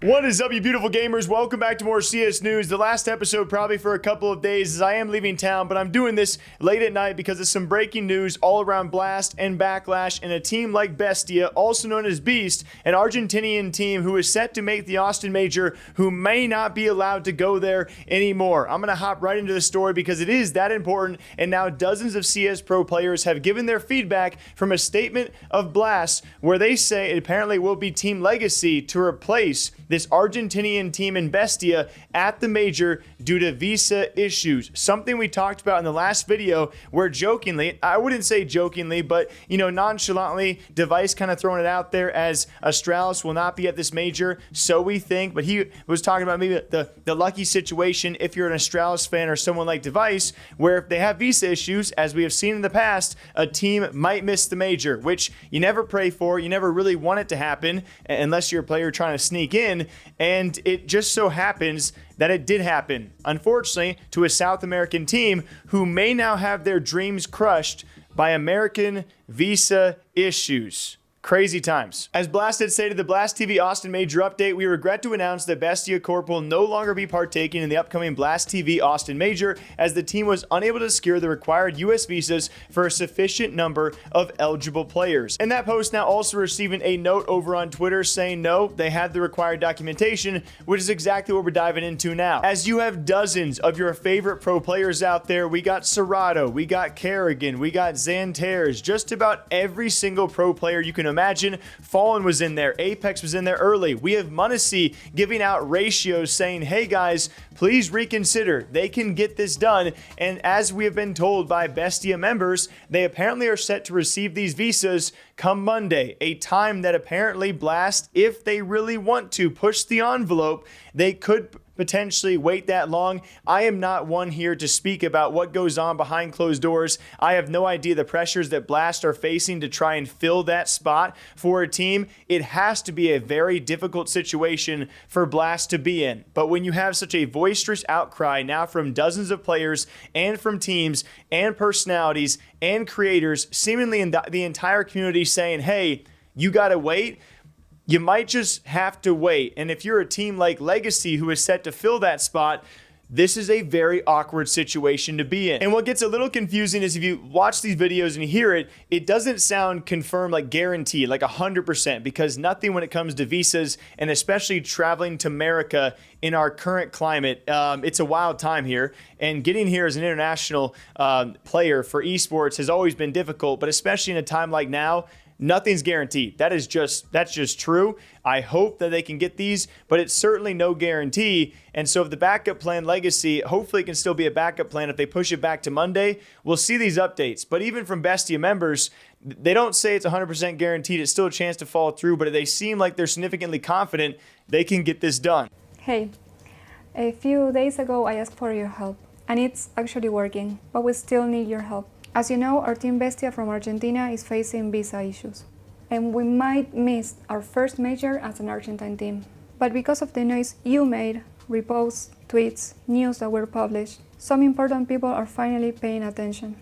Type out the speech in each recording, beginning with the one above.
What is up, you beautiful gamers? Welcome back to more CS news. The last episode probably for a couple of days as I am leaving town, but I'm doing this late at night because of some breaking news all around Blast and Backlash and a team like Bestia, also known as Beast, an Argentinian team who is set to make the Austin Major, who may not be allowed to go there anymore. I'm going to hop right into the story because it is that important, and now dozens of CS Pro players have given their feedback from a statement of Blast where they say it apparently will be Team Legacy to replace this Argentinian team in Bestia at the Major due to visa issues. Something we talked about in the last video where jokingly, I wouldn't say jokingly, but nonchalantly, Device kind of throwing it out there as Astralis will not be at this Major, so we think, but he was talking about maybe the lucky situation if you're an Astralis fan or someone like Device, where if they have visa issues, as we have seen in the past, a team might miss the Major, which you never pray for, you never really want it to happen, unless you're a player trying to sneak in. And it just so happens that it did happen, unfortunately, to a South American team who may now have their dreams crushed by American visa issues. Crazy times. As Blast had stated, the Blast TV Austin Major update, we regret to announce that Bestia Corp will no longer be partaking in the upcoming Blast TV Austin Major as the team was unable to secure the required US visas for a sufficient number of eligible players. And that post now also receiving a note over on Twitter saying no, they had the required documentation, which is exactly what we're diving into now. As you have dozens of your favorite pro players out there, we got Kscerato, we got Karrigan, we got Xanteres, just about every single pro player you can imagine. Fallen was in there, ApeX was in there early. We have M0nesy giving out ratios saying, hey guys, please reconsider. They can get this done. And as we have been told by Bestia members, they apparently are set to receive these visas come Monday, a time that apparently Blast, if they really want to push the envelope, they could potentially wait that long. I am not one here to speak about what goes on behind closed doors. I have no idea the pressures that Blast are facing to try and fill that spot for a team. It has to be a very difficult situation for Blast to be in. But when you have such a boisterous outcry now from dozens of players and from teams and personalities and creators, seemingly in the entire community saying, hey, you gotta wait, you might just have to wait. And if you're a team like Legacy who is set to fill that spot, this is a very awkward situation to be in. And what gets a little confusing is if you watch these videos and you hear it, it doesn't sound confirmed, like guaranteed, like 100%, because nothing when it comes to visas and especially traveling to America in our current climate, it's a wild time here. And getting here as an international player for esports has always been difficult, but especially in a time like now, nothing's guaranteed. That's just true. I hope that they can get these, but it's certainly no guarantee. And so if the backup plan Legacy, hopefully it can still be a backup plan if they push it back to Monday, we'll see these updates. But even from Bestia members, they don't say it's 100% guaranteed. It's still a chance to fall through, but they seem like they're significantly confident they can get this done. Hey, a few days ago I asked for your help, and it's actually working, but we still need your help. As you know, our team Bestia from Argentina is facing visa issues, and we might miss our first major as an Argentine team. But because of the noise you made, reposts, tweets, news that were published, some important people are finally paying attention.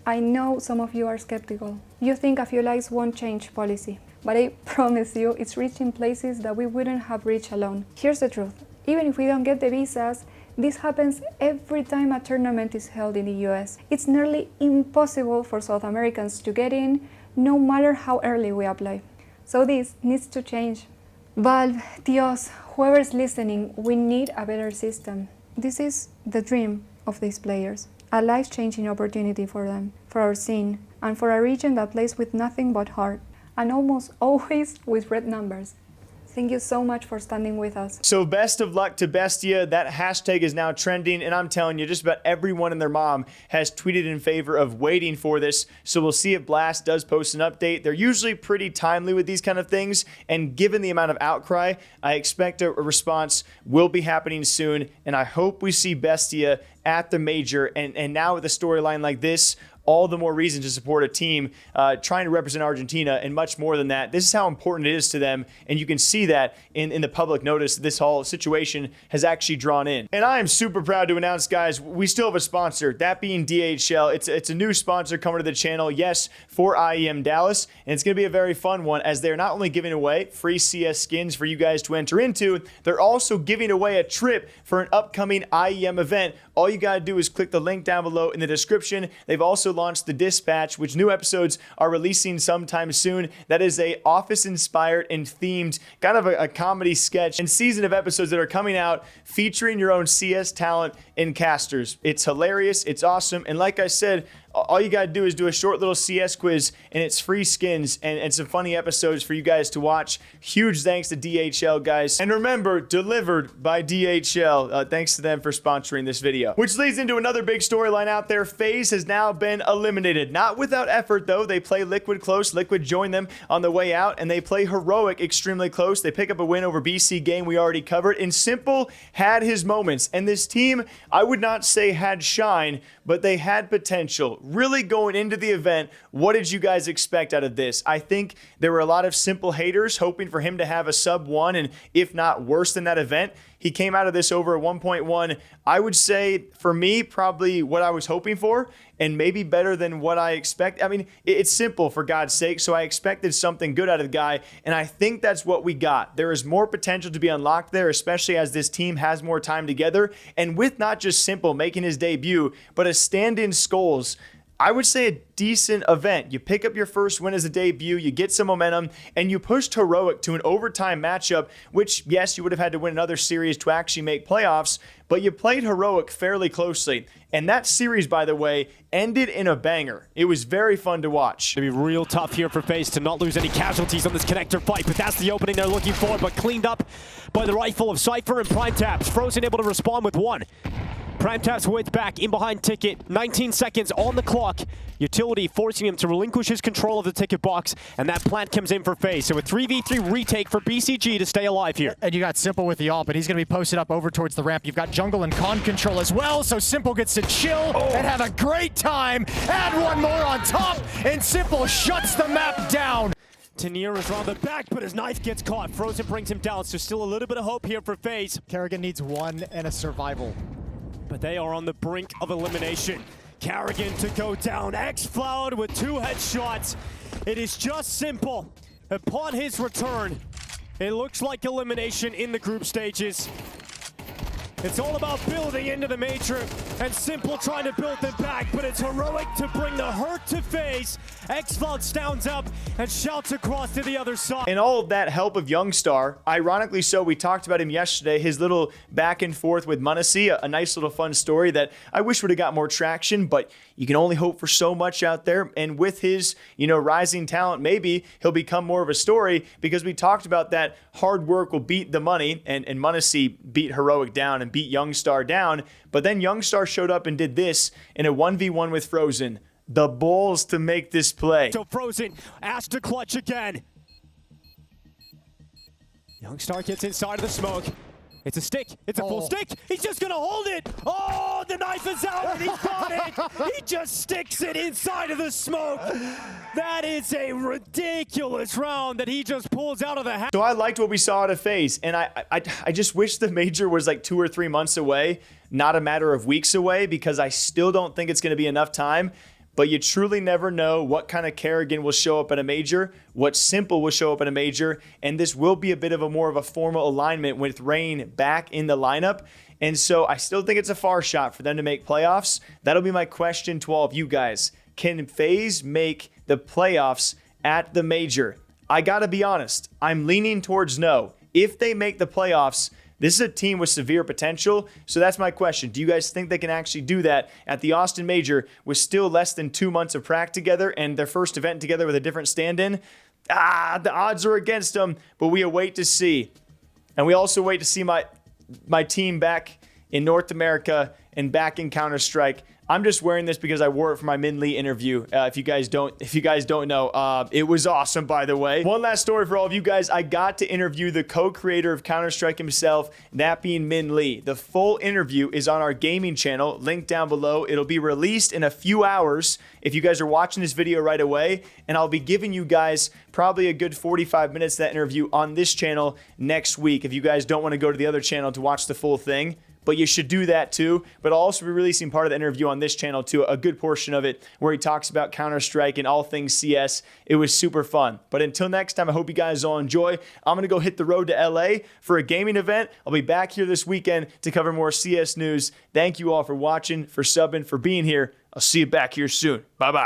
I know some of you are skeptical. You think a few likes won't change policy, but I promise you it's reaching places that we wouldn't have reached alone. Here's the truth. Even if we don't get the visas, this happens every time a tournament is held in the US. It's nearly impossible for South Americans to get in, no matter how early we apply. So this needs to change. Valve, Dios, whoever's listening, we need a better system. This is the dream of these players. A life-changing opportunity for them, for our scene, and for a region that plays with nothing but heart, and almost always with red numbers. Thank you so much for standing with us. So best of luck to Bestia. That hashtag is now trending, and I'm telling you, just about everyone and their mom has tweeted in favor of waiting for this. So we'll see if Blast does post an update. They're usually pretty timely with these kind of things, and given the amount of outcry, I expect a response will be happening soon, and I hope we see Bestia at the Major. And now with a storyline like this, all the more reason to support a team trying to represent Argentina, and much more than that. This is how important it is to them, and you can see that in the public notice this whole situation has actually drawn in. And I am super proud to announce, guys, we still have a sponsor, that being DHL. It's a new sponsor coming to the channel, yes, for IEM Dallas, and it's going to be a very fun one, as they're not only giving away free CS skins for you guys to enter into, they're also giving away a trip for an upcoming IEM event. All you got to do is click the link down below in the description. They've also launched the Dispatch, which new episodes are releasing sometime soon. That is a office-inspired and themed kind of a comedy sketch and season of episodes that are coming out featuring your own CS talent and casters. It's hilarious, it's awesome, and like I said, all you got to do is do a short little CS quiz, and it's free skins and some funny episodes for you guys to watch. Huge thanks to DHL, guys. And remember, delivered by DHL. Thanks to them for sponsoring this video. Which leads into another big storyline out there. FaZe has now been eliminated. Not without effort, though. They play Liquid close. Liquid joined them on the way out, and they play Heroic extremely close. They pick up a win over BC game we already covered. And s1mple had his moments. And this team, I would not say had shine, but they had potential. Really going into the event, what did you guys expect out of this? I think there were a lot of s1mple haters hoping for him to have a sub-1, and if not worse than that event. He came out of this over a 1.1. I would say, for me, probably what I was hoping for, and maybe better than what I expect. I mean, it's s1mple, for God's sake, so I expected something good out of the guy, and I think that's what we got. There is more potential to be unlocked there, especially as this team has more time together, and with not just s1mple making his debut, but a stand-in Skulls. I would say a decent event. You pick up your first win as a debut, you get some momentum, and you pushed Heroic to an overtime matchup, which, yes, you would have had to win another series to actually make playoffs, but you played Heroic fairly closely. And that series, by the way, ended in a banger. It was very fun to watch. It'll be real tough here for FaZe to not lose any casualties on this connector fight, but that's the opening they're looking for, but cleaned up by the rifle of Cypher and Prime Taps. Frozen able to respond with one. Prime Taps with back in behind Ticket, 19 seconds on the clock. Utility forcing him to relinquish his control of the ticket box, and that plant comes in for FaZe. So a 3v3 retake for BCG to stay alive here. And you got s1mple with the ult, but he's going to be posted up over towards the ramp. You've got jungle and con control as well, so s1mple gets to chill and have a great time. Add one more on top, and s1mple shuts the map down. Tanier is around the back, but his knife gets caught. Frozen brings him down, so still a little bit of hope here for FaZe. Karrigan needs one and a survival. But they are on the brink of elimination. Karrigan to go down. Xfloud with 2 headshots. It is just s1mple. Upon his return, it looks like elimination in the group stages. It's all about building into the major, and s1mple trying to build them back, but it's Heroic to bring the hurt to FaZe. Xfloud stands up and shouts across to the other side. And all of that help of Youngstar, ironically so, we talked about him yesterday, his little back and forth with M0nesy, a nice little fun story that I wish would have got more traction, but you can only hope for so much out there. And with his, rising talent, maybe he'll become more of a story, because we talked about that hard work will beat the money, and M0nesy beat Heroic down and beat Youngstar down, but then Youngstar showed up and did this in a 1v1 with Frozen. The balls to make this play. So Frozen asked to clutch again. Youngstar gets inside of the smoke. It's a stick. It's a full stick. He's just going to hold it. Oh, the knife is out and he's got it. He just sticks it inside of the smoke. That is a ridiculous round that he just pulls out of the hat. So I liked what we saw out of FaZe, and I just wish the major was like 2 or 3 months away, not a matter of weeks away, because I still don't think it's going to be enough time. But you truly never know what kind of Karrigan will show up at a major, what s1mple will show up at a major, and this will be a bit of a more of a formal alignment with Rain back in the lineup. And so I still think it's a far shot for them to make playoffs. That'll be my question to all of you guys. Can FaZe make the playoffs at the major? I gotta be honest, I'm leaning towards no. If they make the playoffs, this is a team with severe potential, so that's my question. Do you guys think they can actually do that at the Austin Major with still less than 2 months of prac together and their first event together with a different stand-in? The odds are against them, but we await to see. And we also wait to see my team back in North America and back in Counter-Strike. I'm just wearing this because I wore it for my M0nesy interview. If you guys don't know, it was awesome, by the way. One last story for all of you guys. I got to interview the co-creator of Counter-Strike himself, that being M0nesy. The full interview is on our gaming channel, link down below. It'll be released in a few hours if you guys are watching this video right away, and I'll be giving you guys probably a good 45 minutes of that interview on this channel next week if you guys don't want to go to the other channel to watch the full thing. But you should do that too. But I'll also be releasing part of the interview on this channel too, a good portion of it where he talks about Counter-Strike and all things CS. It was super fun. But until next time, I hope you guys all enjoy. I'm going to go hit the road to LA for a gaming event. I'll be back here this weekend to cover more CS news. Thank you all for watching, for subbing, for being here. I'll see you back here soon. Bye-bye.